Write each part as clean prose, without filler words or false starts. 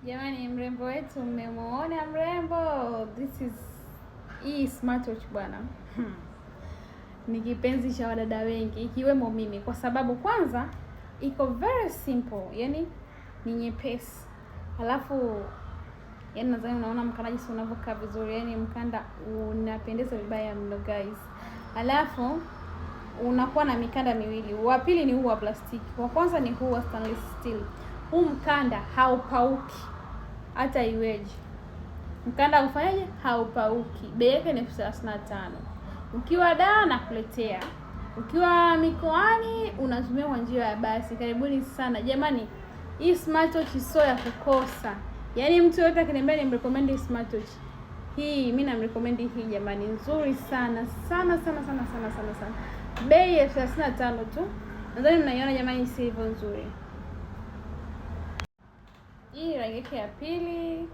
Jamani, mrembo wetu mmemuona mrembo? Hii smartwatch bwana. Ni kipenzi cha wadada wengi ikiwemo mimi, kwa sababu kwanza iko very simple, yani ni nyepesi. Alafu yani nadhani unaona mkanda jinsi unavyokaa vizuri, yani mkanda unapendeza vibaya mno guys. Alafu unakuwa na mikanda miwili. Wa pili ni huu wa plastiki, wa kwanza ni huu wa stainless steel. Huu mkanda haupauki hata iweje. Mkanda ufanyaje? Haupauki. Bei yake ni 35. Ukiwa Dar nakuletea, ukiwa mikoani unatumia kwa njia ya basi. Karibuni sana jamani, hii smartwatch sio ya kukosa. Yaani mtu yote akiniambia nimrecommend smartwatch hii, mimi namrecommend hii jamani, nzuri sana sana sana sana sana sana sana. Bei ya 35 tu. Nadhani mnaiona jamani, si hivyo nzuri. Hii rangi yake ya pili.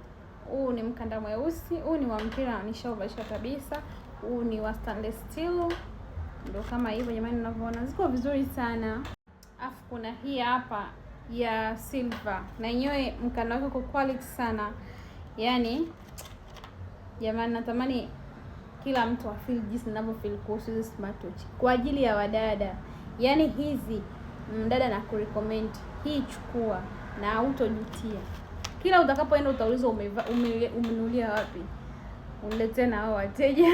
Huu ni mkanda mweusi, huu ni wa mpira, nishauvalisha kabisa. Huu ni wa stainless steel. Ndio kama hivyo jamani, mnavyoona ziko vizuri sana. Afu kuna hii hapa ya silver, na yenyewe mkanda wake uko quality sana. Yaani jamani, natamani kila mtu afeel jinsi ninavyofeel kuhusu hizi smartwatch kwa ajili ya wadada. Yaani hizi mdada na kurecommend hii, chukua na hautojutia. Kila utakapoenda utaulizwa umenunulia wapi, uniletee na hao wateja.